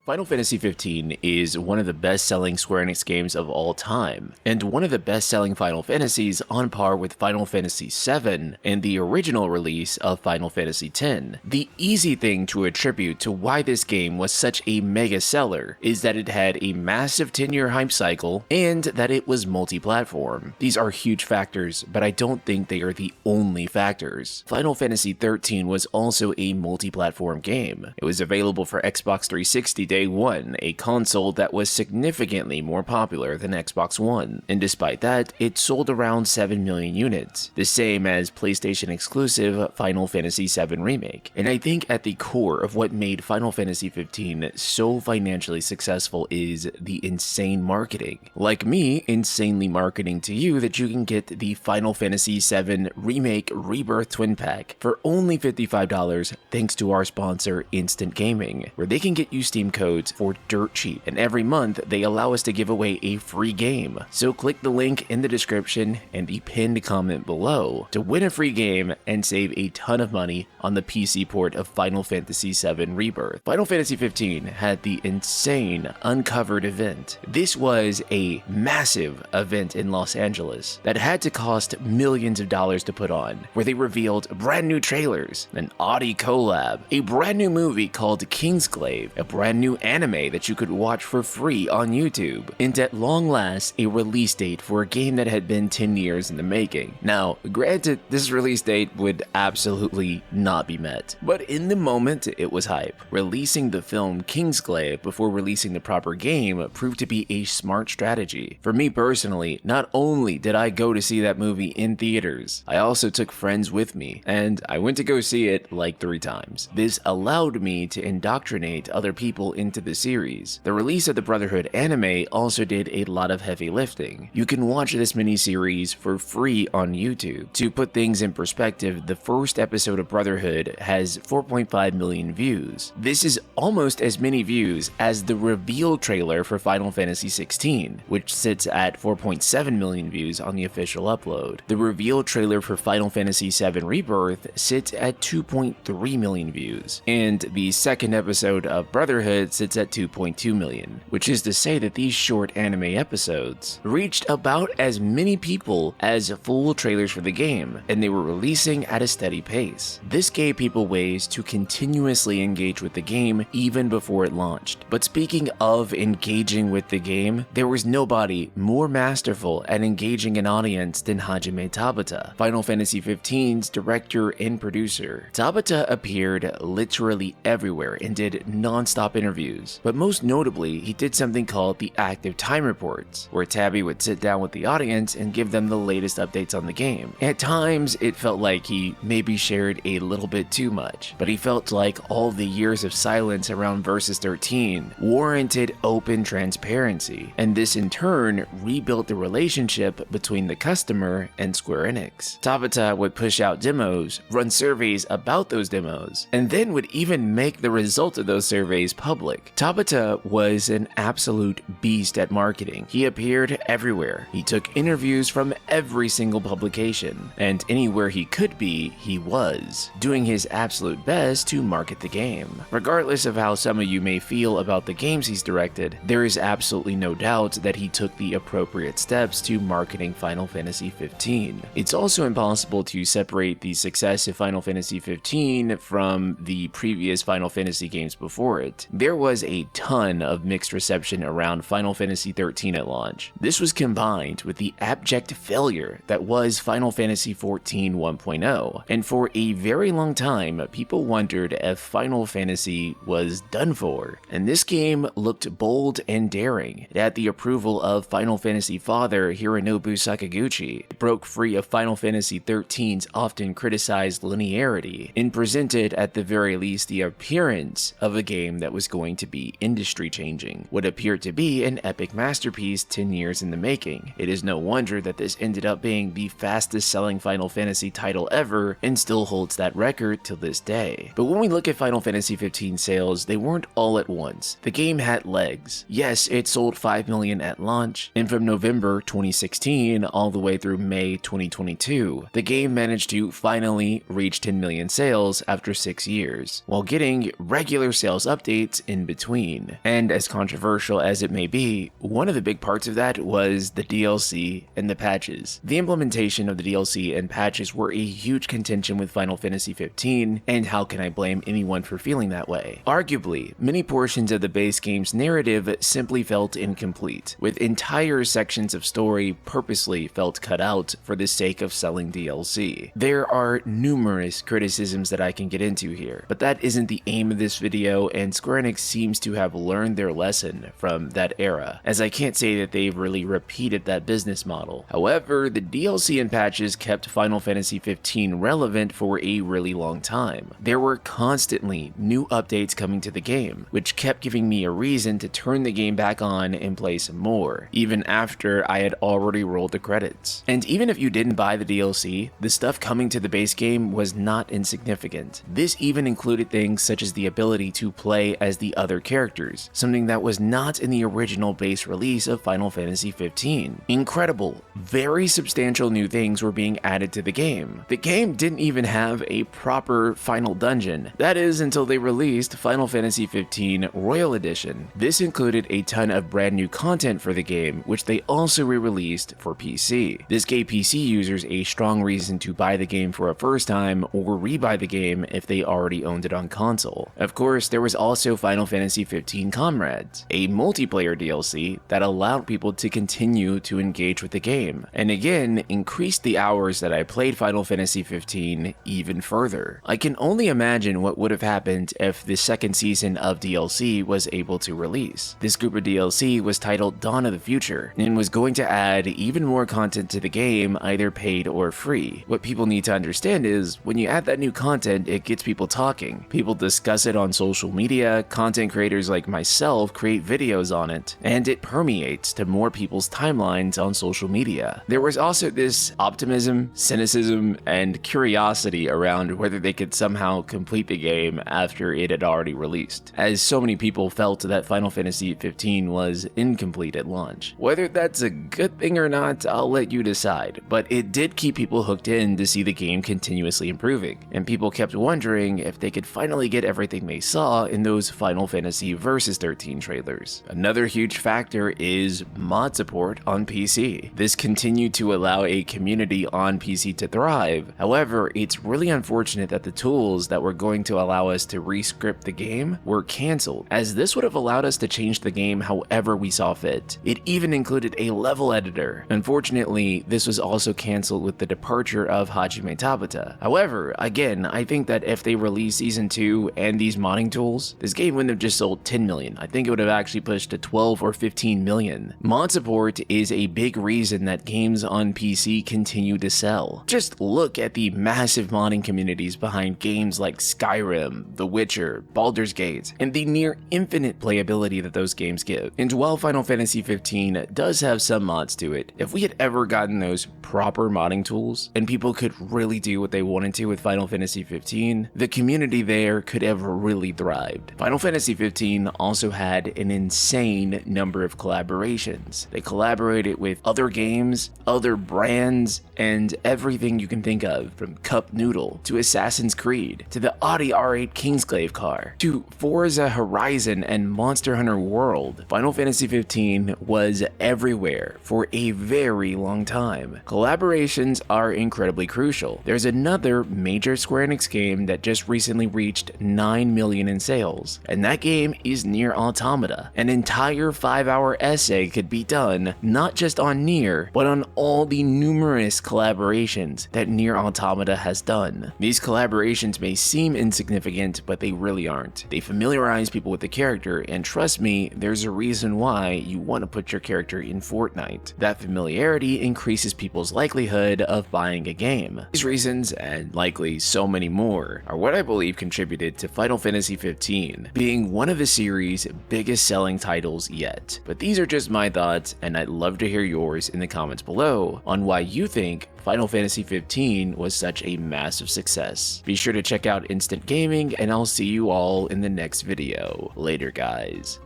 Final Fantasy XV is one of the best-selling Square Enix games of all time, and one of the best-selling Final Fantasies on par with Final Fantasy VII and the original release of Final Fantasy X. The easy thing to attribute to why this game was such a mega seller is that it had a massive 10-year hype cycle and that it was multi-platform. These are huge factors, but I don't think they are the only factors. Final Fantasy XIII was also a multi-platform game. It was available for Xbox 360 day one, a console that was significantly more popular than Xbox One, and despite that, it sold around 7 million units, the same as PlayStation exclusive Final Fantasy VII Remake. And I think at the core of what made Final Fantasy XV so financially successful is the insane marketing. Like me, insanely marketing to you that you can get the Final Fantasy VII Remake Rebirth Twin Pack for only $55 thanks to our sponsor Instant Gaming, where they can get you Steam codes for dirt cheap, and every month they allow us to give away a free game. So click the link in the description and the pinned comment below to win a free game and save a ton of money on the PC port of Final Fantasy VII Rebirth. Final Fantasy XV had the insane Uncovered event. This was a massive event in Los Angeles that had to cost millions of dollars to put on, where they revealed brand new trailers, an Audi collab, a brand new movie called Kingsglaive, a brand new anime that you could watch for free on YouTube, and at long last, a release date for a game that had been 10 years in the making. Now, granted, this release date would absolutely not be met, but in the moment, it was hype. Releasing the film Kingsglaive before releasing the proper game proved to be a smart strategy. For me personally, not only did I go to see that movie in theaters, I also took friends with me, and I went to go see it like 3 times. This allowed me to indoctrinate other people into the series. The release of the Brotherhood anime also did a lot of heavy lifting. You can watch this miniseries for free on YouTube. To put things in perspective, the first episode of Brotherhood has 4.5 million views. This is almost as many views as the reveal trailer for Final Fantasy XVI, which sits at 4.7 million views on the official upload. The reveal trailer for Final Fantasy VII Rebirth sits at 2.3 million views, and the second episode of Brotherhood sits at 2.2 million, which is to say that these short anime episodes reached about as many people as full trailers for the game, and they were releasing at a steady pace. This gave people ways to continuously engage with the game even before it launched. But speaking of engaging with the game, there was nobody more masterful at engaging an audience than Hajime Tabata, Final Fantasy XV's director and producer. Tabata appeared literally everywhere and did non-stop interviews, but most notably, he did something called the Active Time Reports, where Tabby would sit down with the audience and give them the latest updates on the game. At times, it felt like he maybe shared a little bit too much, but he felt like all the years of silence around Versus XIII warranted open transparency, and this in turn rebuilt the relationship between the customer and Square Enix. Tabata would push out demos, run surveys about those demos, and then would even make the result of those surveys public. Tabata was an absolute beast at marketing. He appeared everywhere. He took interviews from every single publication, and anywhere he could be, he was, doing his absolute best to market the game. Regardless of how some of you may feel about the games he's directed, there is absolutely no doubt that he took the appropriate steps to marketing Final Fantasy XV. It's also impossible to separate the success of Final Fantasy XV from the previous Final Fantasy games before it. There was a ton of mixed reception around Final Fantasy XIII at launch. This was combined with the abject failure that was Final Fantasy XIV 1.0, and for a very long time, people wondered if Final Fantasy was done for. And this game looked bold and daring. It had the approval of Final Fantasy father Hironobu Sakaguchi. It broke free of Final Fantasy XIII's often criticized linearity, and presented at the very least the appearance of a game that was going to be industry-changing, what appeared to be an epic masterpiece 10 years in the making. It is no wonder that this ended up being the fastest-selling Final Fantasy title ever, and still holds that record till this day. But when we look at Final Fantasy XV sales, they weren't all at once. The game had legs. Yes, it sold 5 million at launch, and from November 2016 all the way through May 2022, the game managed to finally reach 10 million sales after 6 years, while getting regular sales updates in in between. And as controversial as it may be, one of the big parts of that was the DLC and the patches. The implementation of the DLC and patches were a huge contention with Final Fantasy XV, and how can I blame anyone for feeling that way? Arguably, many portions of the base game's narrative simply felt incomplete, with entire sections of story purposely felt cut out for the sake of selling DLC. There are numerous criticisms that I can get into here, but that isn't the aim of this video, and Square Enix seems to have learned their lesson from that era, as I can't say that they've really repeated that business model. However, the DLC and patches kept Final Fantasy XV relevant for a really long time. There were constantly new updates coming to the game, which kept giving me a reason to turn the game back on and play some more, even after I had already rolled the credits. And even if you didn't buy the DLC, the stuff coming to the base game was not insignificant. This even included things such as the ability to play as the other characters, something that was not in the original base release of Final Fantasy XV. Incredible, very substantial new things were being added to the game. The game didn't even have a proper final dungeon. That is, until they released Final Fantasy XV Royal Edition. This included a ton of brand new content for the game, which they also re-released for PC. This gave PC users a strong reason to buy the game for a first time or re-buy the game if they already owned it on console. Of course, there was also Final Fantasy XV Comrades, a multiplayer DLC that allowed people to continue to engage with the game, and again, increased the hours that I played Final Fantasy XV even further. I can only imagine what would have happened if the second season of DLC was able to release. This group of DLC was titled Dawn of the Future, and was going to add even more content to the game, either paid or free. What people need to understand is, when you add that new content, it gets people talking. People discuss it on social media, content creators like myself create videos on it, and it permeates to more people's timelines on social media. There was also this optimism, cynicism, and curiosity around whether they could somehow complete the game after it had already released, as so many people felt that Final Fantasy XV was incomplete at launch. Whether that's a good thing or not, I'll let you decide, but it did keep people hooked in to see the game continuously improving, and people kept wondering if they could finally get everything they saw in those Final Fantasy Versus XIII trailers. Another huge factor is mod support on PC. This continued to allow a community on PC to thrive. However, it's really unfortunate that the tools that were going to allow us to re-script the game were cancelled, as this would have allowed us to change the game however we saw fit. It even included a level editor. Unfortunately, this was also cancelled with the departure of Hajime Tabata. However, again, I think that if they released Season 2 and these modding tools, this game wouldn't have just sold 10 million. I think it would have actually pushed to 12 or 15 million. Mod support is a big reason that games on PC continue to sell. Just look at the massive modding communities behind games like Skyrim, The Witcher, Baldur's Gate, and the near infinite playability that those games give. And while Final Fantasy XV does have some mods to it, if we had ever gotten those proper modding tools and people could really do what they wanted to with Final Fantasy XV, the community there could have really thrived. Final Fantasy XV also had an insane number of collaborations. They collaborated with other games, other brands, and everything you can think of, from Cup Noodle to Assassin's Creed to the Audi R8 Kingsglaive car to Forza Horizon and Monster Hunter World. Final Fantasy XV was everywhere for a very long time. Collaborations are incredibly crucial. There's another major Square Enix game that just recently reached 9 million in sales, and that game is Nier Automata. An entire 5-hour essay could be done not just on Nier, but on all the numerous collaborations that Nier Automata has done. These collaborations may seem insignificant, but they really aren't. They familiarize people with the character, and trust me, there's a reason why you want to put your character in Fortnite. That familiarity increases people's likelihood of buying a game. These reasons, and likely so many more, are what I believe contributed to Final Fantasy XV being one of the series' biggest selling titles yet. But these are just my thoughts, and I'd love to hear yours in the comments below on why you think Final Fantasy XV was such a massive success. Be sure to check out Instant Gaming, and I'll see you all in the next video. Later, guys.